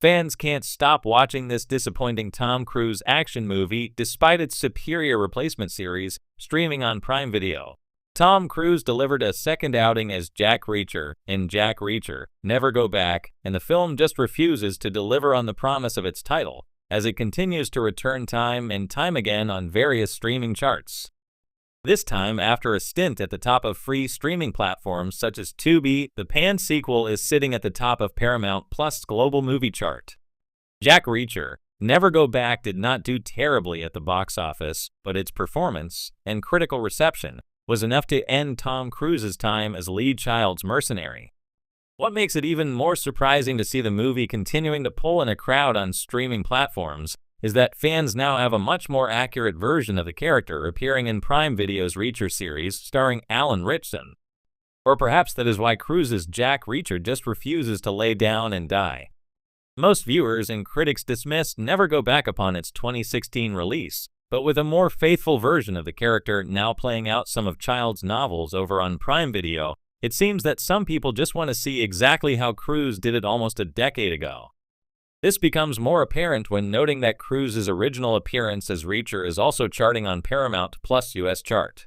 Fans can't stop watching this disappointing Tom Cruise action movie despite its superior replacement series streaming on Prime Video. Tom Cruise delivered a second outing as Jack Reacher in Jack Reacher, Never Go Back, and the film just refuses to deliver on the promise of its title, as it continues to return time and time again on various streaming charts. This time, after a stint at the top of free streaming platforms such as Tubi, the panned sequel is sitting at the top of Paramount Plus' global movie chart. Jack Reacher, Never Go Back did not do terribly at the box office, but its performance and critical reception was enough to end Tom Cruise's time as lead child's mercenary. What makes it even more surprising to see the movie continuing to pull in a crowd on streaming platforms is that fans now have a much more accurate version of the character appearing in Prime Video's Reacher series starring Alan Ritchson. Or perhaps that is why Cruise's Jack Reacher just refuses to lay down and die. Most viewers and critics dismissed Never Go Back upon its 2016 release, but with a more faithful version of the character now playing out some of Child's novels over on Prime Video, it seems that some people just want to see exactly how Cruise did it almost a decade ago. This becomes more apparent when noting that Cruise's original appearance as Reacher is also charting on Paramount Plus' US chart.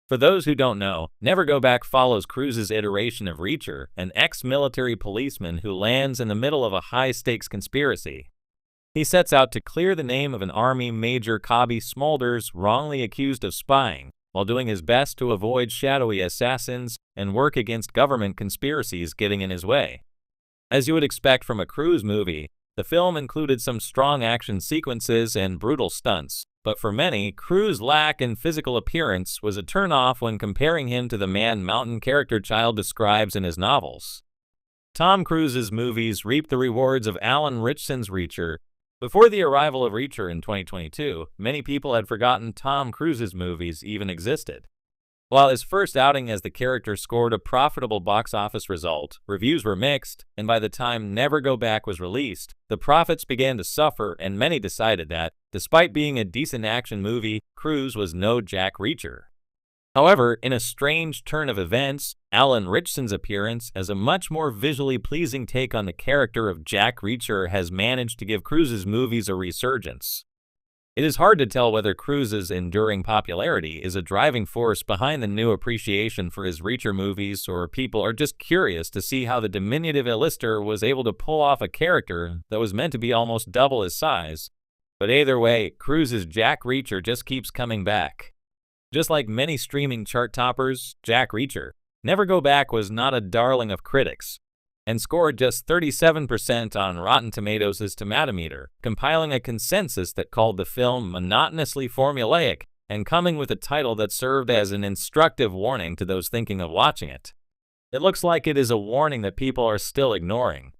For those who don't know, Never Go Back follows Cruise's iteration of Reacher, an ex-military policeman who lands in the middle of a high-stakes conspiracy. He sets out to clear the name of an Army Major Cobby Smulders wrongly accused of spying, while doing his best to avoid shadowy assassins and work against government conspiracies getting in his way. As you would expect from a Cruise movie, the film included some strong action sequences and brutal stunts, but for many, Cruise's lack in physical appearance was a turn-off when comparing him to the man-mountain character Child describes in his novels. Tom Cruise's movies reaped the rewards of Alan Ritchson's Reacher. Before the arrival of Reacher in 2022, many people had forgotten Tom Cruise's movies even existed. While his first outing as the character scored a profitable box office result, reviews were mixed, and by the time Never Go Back was released, the profits began to suffer and many decided that, despite being a decent action movie, Cruise was no Jack Reacher. However, in a strange turn of events, Alan Ritchson's appearance as a much more visually pleasing take on the character of Jack Reacher has managed to give Cruise's movies a resurgence. It is hard to tell whether Cruise's enduring popularity is a driving force behind the new appreciation for his Reacher movies, or people are just curious to see how the diminutive A-lister was able to pull off a character that was meant to be almost double his size. But either way, Cruise's Jack Reacher just keeps coming back. Just like many streaming chart toppers, Jack Reacher, Never Go Back was not a darling of critics, and scored just 37% on Rotten Tomatoes' Tomatometer, compiling a consensus that called the film monotonously formulaic and coming with a title that served as an instructive warning to those thinking of watching it. It looks like it is a warning that people are still ignoring.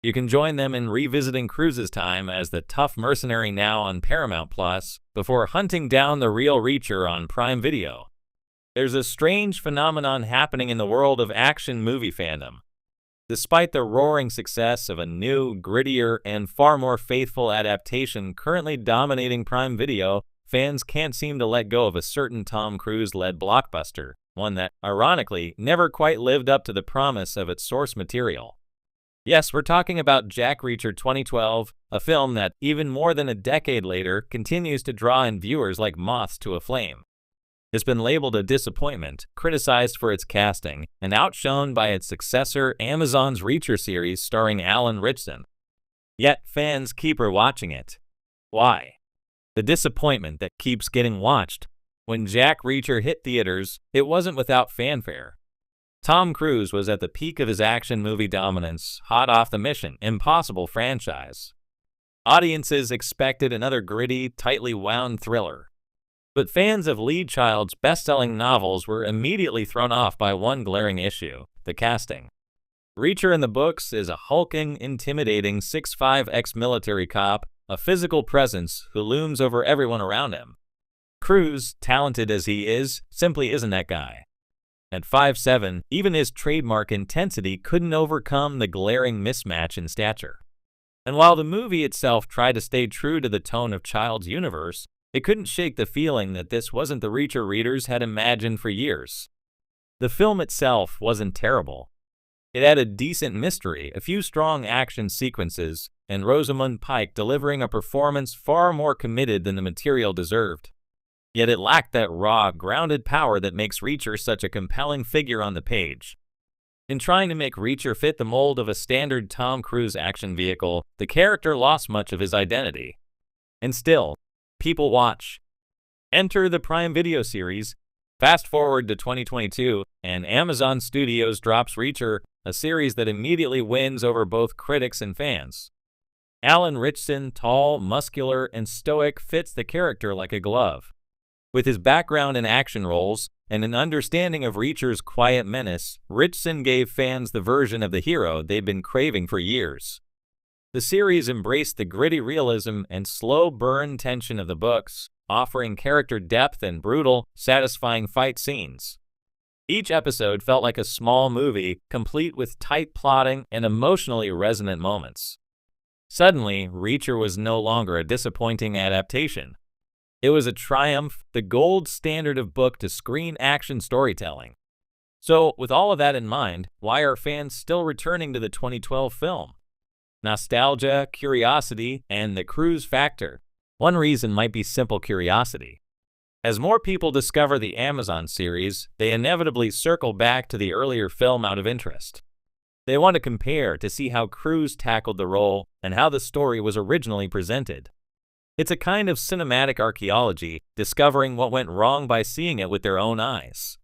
You can join them in revisiting Cruise's time as the tough mercenary now on Paramount Plus, before hunting down the real Reacher on Prime Video. There's a strange phenomenon happening in the world of action movie fandom. Despite the roaring success of a new, grittier, and far more faithful adaptation currently dominating Prime Video, fans can't seem to let go of a certain Tom Cruise-led blockbuster, one that, ironically, never quite lived up to the promise of its source material. Yes, we're talking about Jack Reacher 2012, a film that, even more than a decade later, continues to draw in viewers like moths to a flame. It's been labeled a disappointment, criticized for its casting, and outshone by its successor, Amazon's Reacher series starring Alan Ritchson. Yet fans keep rewatching it. Why? The disappointment that keeps getting watched. When Jack Reacher hit theaters, it wasn't without fanfare. Tom Cruise was at the peak of his action movie dominance, hot off the Mission Impossible franchise. Audiences expected another gritty, tightly wound thriller. But fans of Lee Child's best-selling novels were immediately thrown off by one glaring issue: the casting. Reacher in the books is a hulking, intimidating 6'5" ex-military cop, a physical presence who looms over everyone around him. Cruise, talented as he is, simply isn't that guy. At 5'7", even his trademark intensity couldn't overcome the glaring mismatch in stature. And while the movie itself tried to stay true to the tone of Child's universe, it couldn't shake the feeling that this wasn't the Reacher readers had imagined for years. The film itself wasn't terrible. It had a decent mystery, a few strong action sequences, and Rosamund Pike delivering a performance far more committed than the material deserved. Yet it lacked that raw, grounded power that makes Reacher such a compelling figure on the page. In trying to make Reacher fit the mold of a standard Tom Cruise action vehicle, the character lost much of his identity. And still, people watch. Enter the Prime Video series. Fast forward to 2022, and Amazon Studios drops Reacher, a series that immediately wins over both critics and fans. Alan Ritchson, tall, muscular, and stoic, fits the character like a glove. With his background in action roles and an understanding of Reacher's quiet menace, Ritchson gave fans the version of the hero they'd been craving for years. The series embraced the gritty realism and slow burn tension of the books, offering character depth and brutal, satisfying fight scenes. Each episode felt like a small movie, complete with tight plotting and emotionally resonant moments. Suddenly, Reacher was no longer a disappointing adaptation. It was a triumph, the gold standard of book-to-screen action storytelling. So, with all of that in mind, why are fans still returning to the 2012 film? Nostalgia, curiosity, and the Cruise factor. One reason might be simple curiosity. As more people discover the Amazon series, they inevitably circle back to the earlier film out of interest. They want to compare to see how Cruise tackled the role and how the story was originally presented. It's a kind of cinematic archaeology, discovering what went wrong by seeing it with their own eyes.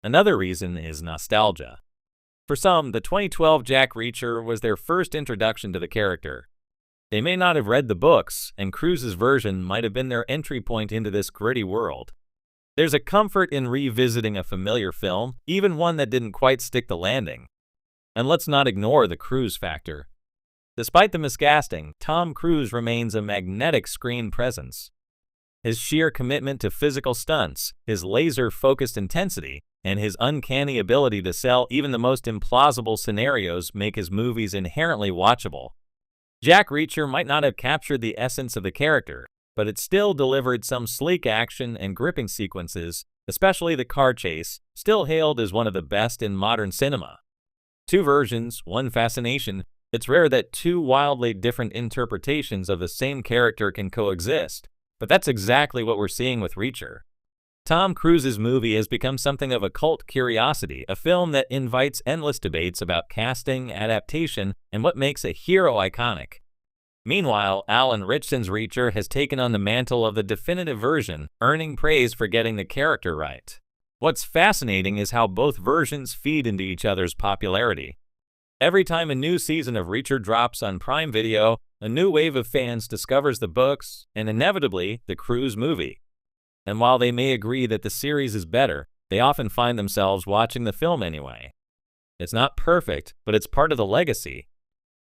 Another reason is nostalgia. For some, the 2012 Jack Reacher was their first introduction to the character. They may not have read the books, and Cruise's version might have been their entry point into this gritty world. There's a comfort in revisiting a familiar film, even one that didn't quite stick the landing. And let's not ignore the Cruise factor. Despite the miscasting, Tom Cruise remains a magnetic screen presence. His sheer commitment to physical stunts, his laser-focused intensity, and his uncanny ability to sell even the most implausible scenarios make his movies inherently watchable. Jack Reacher might not have captured the essence of the character, but it still delivered some sleek action and gripping sequences, especially the car chase, still hailed as one of the best in modern cinema. Two versions, one fascination. It's rare that two wildly different interpretations of the same character can coexist, but that's exactly what we're seeing with Reacher. Tom Cruise's movie has become something of a cult curiosity, a film that invites endless debates about casting, adaptation, and what makes a hero iconic. Meanwhile, Alan Ritchson's Reacher has taken on the mantle of the definitive version, earning praise for getting the character right. What's fascinating is how both versions feed into each other's popularity. Every time a new season of Reacher drops on Prime Video, a new wave of fans discovers the books and inevitably the Cruise movie. And while they may agree that the series is better, they often find themselves watching the film anyway. It's not perfect, but it's part of the legacy.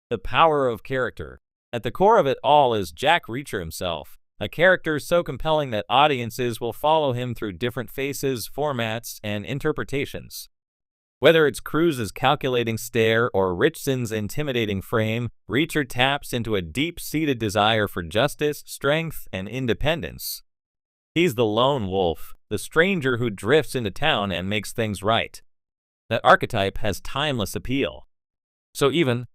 The power of character. At the core of it all is Jack Reacher himself, a character so compelling that audiences will follow him through different faces, formats, and interpretations. Whether it's Cruise's calculating stare or Ritchson's intimidating frame, Reacher taps into a deep-seated desire for justice, strength, and independence. He's the lone wolf, the stranger who drifts into town and makes things right. That archetype has timeless appeal. So even